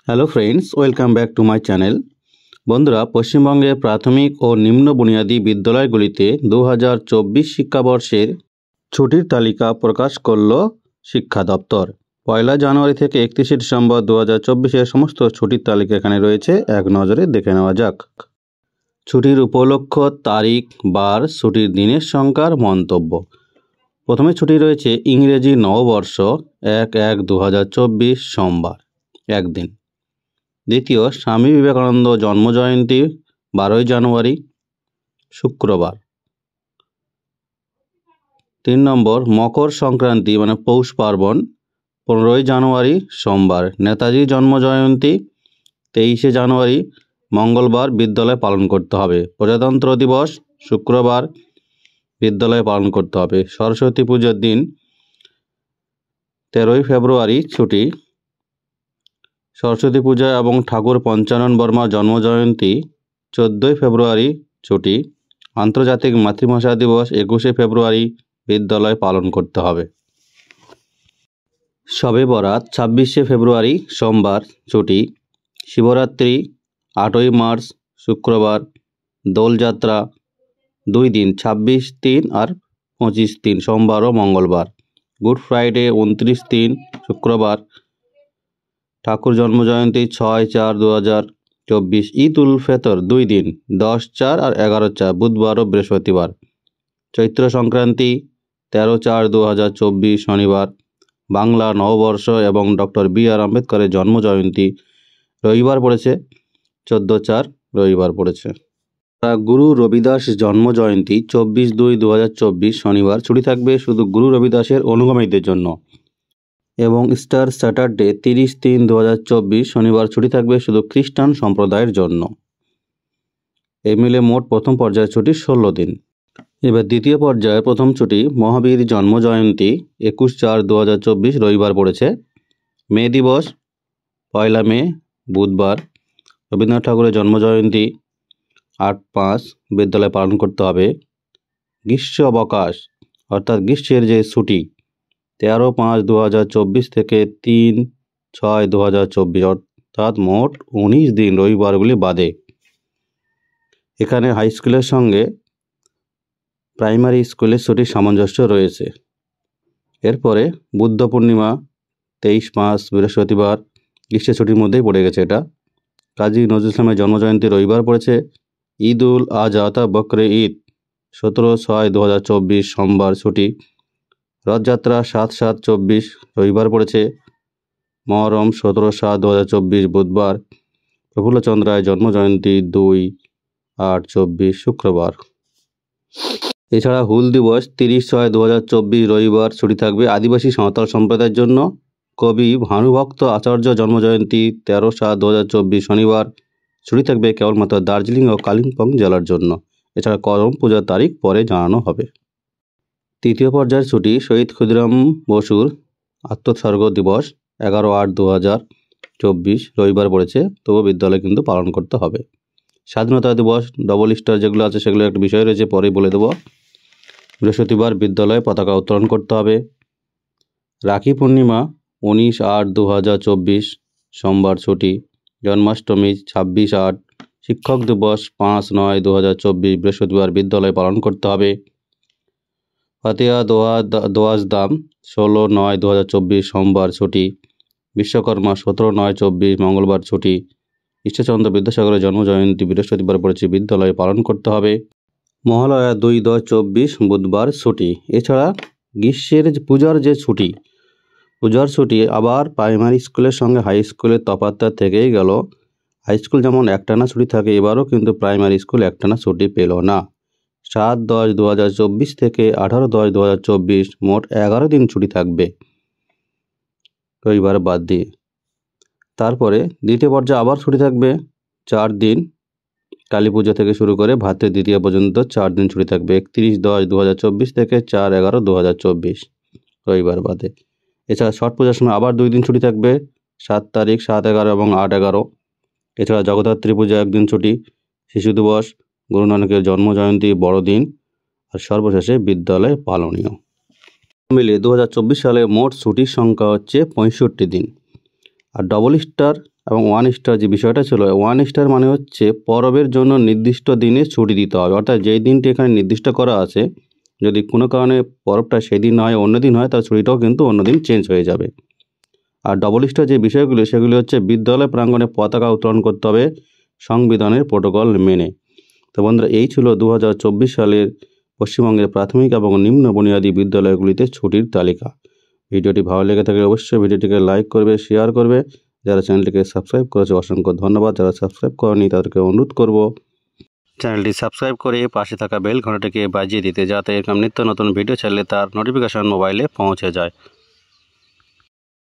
Hello friends, welcome back to my channel. বন্ধুরা, পশ্চিমবঙ্গে প্রাথমিক ও নিম্ন বুনিয়াদী বিদ্যালয়গুলিতে 2024 শিক্ষাবর্ষের ছুটির তালিকা প্রকাশ করল শিক্ষা দপ্তর। 1 জানুয়ারি থেকে 31 ডিসেম্বর 2024 সমস্ত ছুটির তালিকা এখানে রয়েছে, এক নজরে দেখে নেওয়া যাক। ছুটির উপলক্ষ, তারিখ, বার, ছুটির দিনের সংখ্যার মন্তব্য। প্রথমে ছুটি রয়েছে ইংরেজি নববর্ষ 1/1/2024 সোমবার, একদিন। দ্বিতীয়, স্বামী বিবেকানন্দ জন্মজয়ন্তী 12 জানুয়ারি শুক্রবার। 3 নম্বর, মকর সংক্রান্তি মানে পৌষ পার্বণ 15 জানুয়ারি সোমবার। নেতাজি জন্মজয়ন্তী 23 জানুয়ারি মঙ্গলবার বিদ্যালয়ে পালন করতে হবে। প্রজাতন্ত্র দিবস শুক্রবার বিদ্যালয়ে পালন করতে হবে। সরস্বতী পুজোর দিন 13 ফেব্রুয়ারি ছুটি। সরস্বতী পূজা এবং ঠাকুর পঞ্চানন বর্মার জন্মজয়ন্তী 14 ফেব্রুয়ারি ছুটি। আন্তর্জাতিক মাতৃভাষা দিবস 21 ফেব্রুয়ারি বিদ্যালয়ে পালন করতে হবে। শবে বরাত 26 ফেব্রুয়ারি সোমবার ছুটি। শিবরাত্রি 8 মার্চ শুক্রবার। দোলযাত্রা 2 দিন, 26/3 আর 25/3 সোমবার ও মঙ্গলবার। গুড ফ্রাইডে 29/3 শুক্রবার। ঠাকুর জন্মজয়ন্তী 6/4/2024। ঈদ উল ফিতর 2 দিন, 10/4 আর 11/4 বুধবার ও বৃহস্পতিবার। চৈত্র সংক্রান্তি 13/4/2024 শনিবার। বাংলা নববর্ষ এবং ডক্টর বি.আর. আম্বেদকরের জন্মজয়ন্তী রবিবার পড়েছে, 14/4 রবিবার পড়েছে। গুরু রবিদাস জন্মজয়ন্তী 24/2/2024 শনিবার। ছুটি থাকবে শুধু গুরু রবিদাসের অনুগামীদের জন্য। এবং স্টার স্যাটারডে 30/3/2024 শনিবার ছুটি থাকবে শুধু খ্রিস্টান সম্প্রদায়ের জন্য। এই মিলে মোট প্রথম পর্যায়ের ছুটি 16 দিন। এবার দ্বিতীয় পর্যায়ের প্রথম ছুটি মহাবীর জন্মজয়ন্তী 21/4/2024 রবিবার পড়েছে। মে দিবস 1 মে বুধবার। রবীন্দ্রনাথ ঠাকুরের জন্মজয়ন্তী 8/5 বিদ্যালয়ে পালন করতে হবে। গ্রীষ্ম অবকাশ অর্থাৎ গ্রীষ্মের যে ছুটি 13/5/2024 থেকে 3/6/2024 অর্থাৎ মোট 19 দিন রবিবারগুলি বাদে। এখানে হাই স্কুলের সঙ্গে প্রাইমারি স্কুলের ছুটির সামঞ্জস্য রয়েছে। এরপরে বুদ্ধ পূর্ণিমা 23/5 বৃহস্পতিবার, গ্রীষ্মের ছুটির মধ্যেই পড়ে গেছে এটা। কাজী নজরুল ইসলামের জন্মজয়ন্তী রবিবার পড়েছে। ঈদ উল আজহা বকরে ঈদ 17/6/2024 সোমবার ছুটি। রথযাত্রা 7/7/24 রবিবার পড়েছে। মহরম 17/7/2024 বুধবার। প্রফুল্লচন্দ্র রায়ের জন্মজয়ন্তী 2/8/24 শুক্রবার। এছাড়া হুল দিবস 30/6/2024 রবিবার ছুটি থাকবে আদিবাসী সাঁওতাল সম্প্রদায়ের জন্য। কবি ভানুভক্ত আচার্য জন্মজয়ন্তী 13/7/2024 শনিবার। ছুটি থাকবে কেবলমাত্র দার্জিলিং ও কালিম্পং জেলার জন্য। এছাড়া করম পূজার তারিখ পরে জানানো হবে। তৃতীয় পর্যায়ের ছুটি শহীদ ক্ষুদিরাম বসুর আত্মোৎসর্গ দিবস 11/8/2024 রবিবার পড়েছে, তবু বিদ্যালয়ে কিন্তু পালন করতে হবে। স্বাধীনতা দিবস ডবল স্টার যেগুলো আছে সেগুলো একটা বিষয় রয়েছে, পরেই বলে দেবো। বৃহস্পতিবার বিদ্যালয়ে পতাকা উত্তোলন করতে হবে। রাখি পূর্ণিমা 19/8/2024 সোমবার ছুটি। জন্মাষ্টমী 26/8। শিক্ষক দিবস 5/9/2024 বৃহস্পতিবার বিদ্যালয়ে পালন করতে হবে। ফাতিহা দোয়াজ দাম 16/9/2024 সোমবার ছুটি। বিশ্বকর্মা 17/9/24 মঙ্গলবার ছুটি। ঈশ্বরচন্দ্র বিদ্যাসাগরের জন্মজয়ন্তী বৃহস্পতিবার পড়েছে, বিদ্যালয়ে পালন করতে হবে। মহালয়া 2/10/24 বুধবার ছুটি। এছাড়া গ্রীষ্মের পূজার যে ছুটি, পূজার ছুটি আবার প্রাইমারি স্কুলের সঙ্গে হাই স্কুলের তফাৎটা থেকেই গেল। হাই স্কুল যেমন একটানা ছুটি থাকে, এবারও কিন্তু প্রাইমারি স্কুল একটানা ছুটি পেল না। 7/10/2024 থেকে 18/10/2024 মোট 11 দিন ছুটি থাকবে রবিবার বাদ দিয়ে। তারপরে দ্বিতীয় পর্যায়ে আবার ছুটি থাকবে 4 দিন। কালী পুজো থেকে শুরু করে ভাতের দ্বিতীয় পর্যন্ত 4 দিন ছুটি থাকবে। 31/10/2024 থেকে 4/11/2024 রবিবার বাদে। এছাড়া ছট পূজার সময় আবার 2 দিন ছুটি থাকবে, 7 তারিখ, 7/11 এবং 8/11। এছাড়া জগদ্ধাত্রী পূজা 1 দিন ছুটি। শিশু দিবস, গুরু নানকের জন্মজয়ন্তী বড়দিন আর সর্বশেষে বিদ্যালয় পালনীয়। মিলিয়ে 2024 সালে মোট ছুটির সংখ্যা হচ্ছে 65 দিন। আর ডবল স্টার এবং 1 স্টার যে বিষয়টা ছিল, 1 স্টার মানে হচ্ছে পরবের জন্য নির্দিষ্ট দিনে ছুটি দিতে হবে। অর্থাৎ যেই দিনটি এখানে নির্দিষ্ট করা আছে, যদি কোনো কারণে পরবটা সেই দিন না হয় অন্য দিন হয়, তার ছুটিটাও কিন্তু অন্য দিন চেঞ্জ হয়ে যাবে। আর ডবল স্টার যে বিষয়গুলি সেগুলি হচ্ছে বিদ্যালয় প্রাঙ্গণে পতাকা উত্তোলন করতে হবে সংবিধানের প্রোটোকল মেনে। তো বন্ধুরা, এই ছিল 2024 সালের পশ্চিমবঙ্গের প্রাথমিক এবং নিম্ন বুনিয়াদী বিদ্যালয়গুলিতে ছুটির তালিকা। ভিডিওটি ভালো লেগে থাকলে অবশ্যই ভিডিওটিকে লাইক করবে, শেয়ার করবে। যারা চ্যানেলটিকে সাবস্ক্রাইব করেছে অসংখ্য ধন্যবাদ। যারা সাবস্ক্রাইব করেনি তাদেরকে অনুরোধ করব চ্যানেলটি সাবস্ক্রাইব করে পাশে থাকা বেল ঘন্টাটিকে বাজিয়ে দিতে, যাতে এরকম নিত্য নতুন ভিডিও ছাড়লে তার নোটিফিকেশন মোবাইলে পৌঁছে যায়।